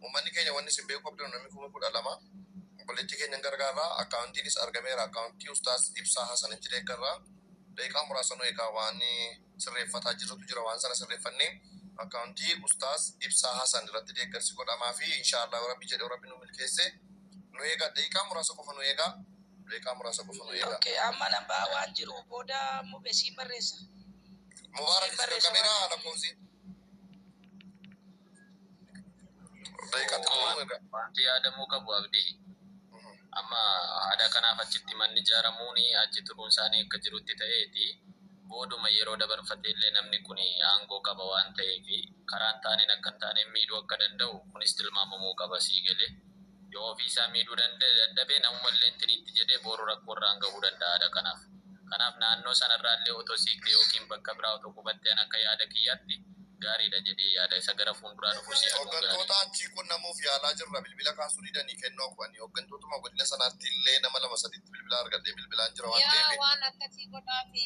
Uummanni keenya wanni isin beeku qabdan namni kuma 12 obboleettii keenya gargaarraa akkaawuntiinis argameera akkaawuntii ustaas Ibsaa Hasan itti deeggarraa daqiiqaa muraasa nu eegaa waan sirreeffataa jirrutu jira waan sana sirreeffannee akkaawuntii ustaas Ibsaa Hasan irratti deeggarsi godhamaa fi inshaallah rabbi jedhee rabbi nu milkeesse nu eegaa daqiiqaa muraasa qofa nu eegaa daqiiqaa muraasa qofa nu eegaa. Okay amma nambaa waan jiru booda mubesiin barreessa. Mubaarak kamera ala koosi. Wanti yaadamuu qabu abdii amma aadaa kanaaf achitti manni ijaaramuuni achi turuun isaanii akka jirutti ta'eeti booduma yeroo dabarfatee illee namni kun aangoo qaba waan ta'eef karaan taaneen akka hin taane miidhuu akka danda'u kunis tilmaamamuu qaba sii galee yoo ofiisaa miidhuu dadhabee namuma illee intiniitti jedhee boru rakkoo irraan gahuu danda'a kanaaf naannoo sanarraa illee otoo siikte yookiin bakka biraa otoo qubattee akka yaada kiyyaatti gaariidha jedhee yaada isa gara fuulduraa dhufu si hooggantoota achii qunnamuuf yaalaa jirra bilbila kaasuu didanii kennoo qabanii hooggantootuma godina sanaatti illee nama 2-3 bilbila argadhee bilbilaan jira waan ta'eef waan akkasii godhaa fi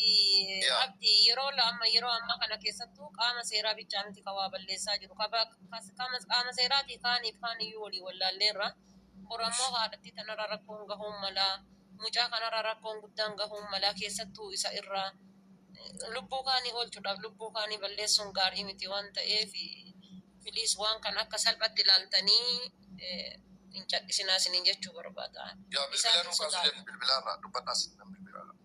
abdii yeroo amma kana keessattuu qaama seeraa bichaa miti kawaa balleessaa jiru qaama seeraati kaaniyyuu walii wallaalleerra Oromoo haadhatti tanarra rakkoon gahuun malaa mucaa kanarra rakkoon guddaan gahuun malaa keessattuu isa irraa lubbuu kaanii oolchuudhaaf lubbuu kaanii balleessuun gaarii miti waan ta'eef filiis waan kan akka salphatti ilaaltanii hin cadhisinaa isiniin jechuu barbaada. Bilbilaan kaasuu bilbilaarraa dubbadhaa isin bilbilaarraa.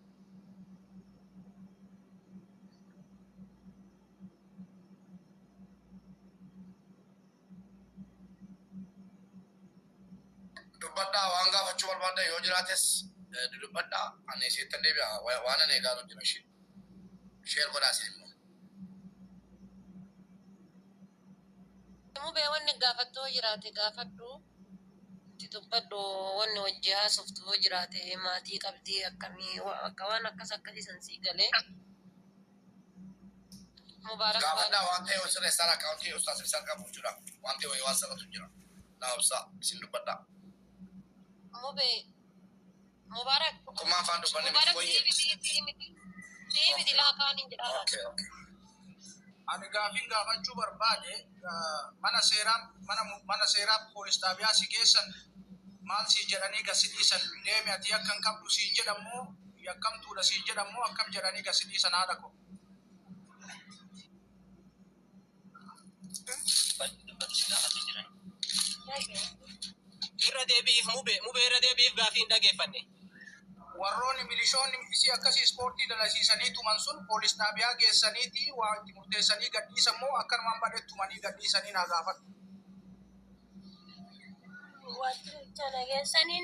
Dubbadhaa waan gaafachuu barbaadda yoo jiraates dubbadhaa ani seettan deebi'a waan ani eegaa jira ishee. Share godhaa isin immoo. Mubee wanni gaafattoo jiraate gaafadhu itti dubbadhu wanni wajji haasoftuu jiraate maatii qabdii akkamii akka waan akkasii san sii galee. Mubaarak gaafadhaa waan ta'e osoo reessaan akkaawuntii ustaas Ibsaan qabu jira waan ta'e waan sanatu jira naafsa isin dubbadhaa. Mubee Mubaarak akkuma afaan dubbanne miti Devi dilakan ini jadi. Okay. Ani gaafin gaafachuu barbaade mana seeraa poolis xaabiyaa si geessan maal si jedhanii gasidiisan deemi ati akkan qabdu si jedhamu yakkamtuudha si jedhamu akkam jedhanii gasidiisan haadha ko. Irra deebiif mubee irra deebiif gaafin dhageeffanne. Warroonni milishoonni isi akkasii ispoortii dalasiisanii tuman sun poolis xaabiyaa geessaniiti waa itti murteessanii gadhiisan moo akkanumaan badhetti tumanii gadhiisanii naa gaafadhu. Waajjira nageessanii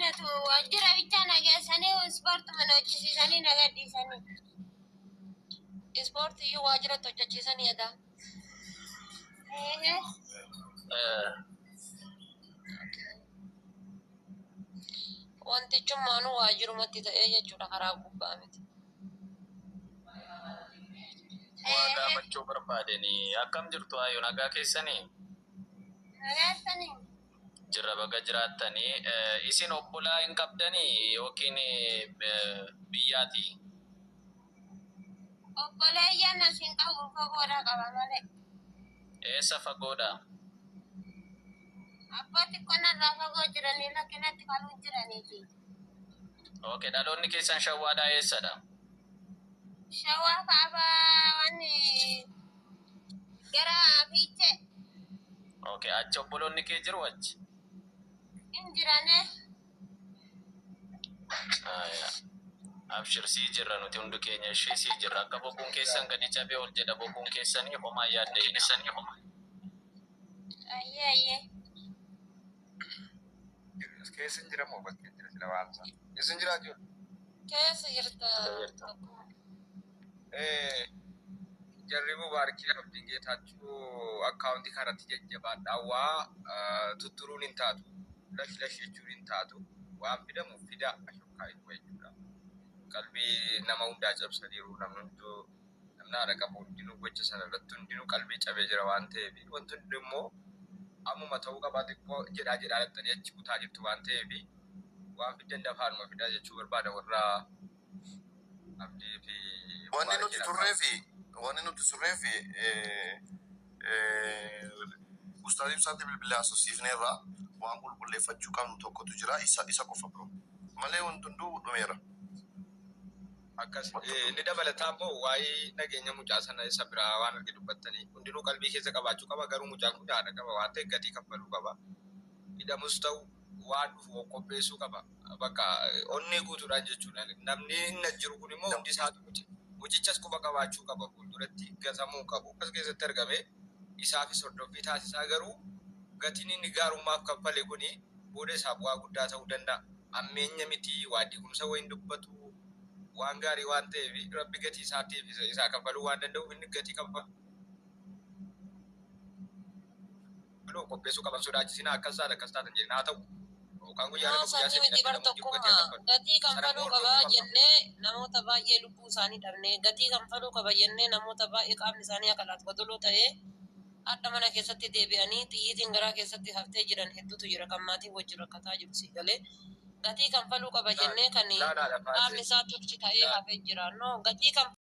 waajjira bicha nageessanii ispoortuma hojjechiisanii na gadhiisanii. Ispoortii iyyuu waajjiratti hojjechiisanii edaa. Wanti cummaanuu waajjirumatti ta'ee jechuudha karaa gubbaa miti. Waa gaafachuu barbaadanii akkam jirtu hayyuu nagaa keessanii? Nagaatanii. Jirra baga jiraattanii isin obbolaa hin qabdanii yookiin biyyaati? Obboleeyyan asiin qabu fagoodhaa qaba malee. Eessa fagoodhaa? Abbati kanarraa fagoo jiranii lakkinatti kaluu jiraniiti. Okay, dhaloonni keessan shawwaadhaa eessadha? Shawwaa kaabaa wanni gara fiichee. Okay, achi obboloonni kee jiru achi? Hin jirane. Abshir sii jirra nuti hundi keenya ishee sii jirra akka bokkuun keessan gadi cabee ol jedha bokkuun keessanii homaa yaadda keessanii homaa. Ayyee. Keessa jira moo bakkee jira sila waan sana? Keessa jira jiru? Keessa jirta. Jarri Mubaarikii abdiin geetaachuu akkaawuntii kanatti jajjabaadhaa waa tutturuun hin taatu. Lash jechuun hin taatu. Waan fidamuuf fidaa ashokkaa hin jechuudha. Qalbii nama hundaa cabsaniiru namni hunduu namni haadha qabu hundinuu gocha sana irratti hundinuu qalbii cabee jira waan ta'eef wanti hundi immoo ammuma ta'uu qabaa xiqqoo jedhaa dhattanii achi kutaa jirtu waan ta'eef waan fiddan dafaanuma fidaa jechuu barbaada warraa abdii fi wanni nuti turree fi Ustaadii ibsaatti bilbilee haasofsiifneerra waan qulqulleeffachuu qabnu tokkotu jira isa qofa bro. Malee wanti hunduu dhumeera. Akkas inni dabalataan moo waa'ee nageenya mucaa sana isa biraa waan argi dubbattanii hundinuu qalbii keessa qabaachuu qaba garuu mucaan kun yaada qaba waan ta'eef gatii kaffaluu qaba. Hidhamus ta'u waan dhufu qopheessuu qaba. Bakka onnee guutuudhaan jechuudha. Namni inni jiru kun immoo hundi isaatu mucichas quba qabaachuu qaba. Fuulduratti gatamuu qabu. As keessatti argame isaafis hordoffii taasisaa garuu gatiin inni gaarummaaf kaffale kuni booda isaa bu'aa guddaa ta'uu danda'a. Ammeenya miti waa diigumsa wayin dubbatu waan gaarii waan ta'eef rabbi gatii isaatiif isaa kaffaluu waan danda'uuf inni gatii kaffala. Qopheessuu qaban sodaachisinaa akkas taatan jedhin haa ta'u. Gatii kanfaluu qabaa jennee namoota baay'ee lubbuu isaanii dhabnee gatii kanfaluu qaba jennee namoota baay'ee qaamni isaanii akalaat godoloo ta'ee adda mana keessatti deebi'anii xiyyiitiin garaa keessatti haftee jiran hedduutu jira kan maatii wajjin rakkataa jiru si galee gatii kanfaluu qaba jennee kan qaamni isaa turchi ta'ee hafee jira. No gatii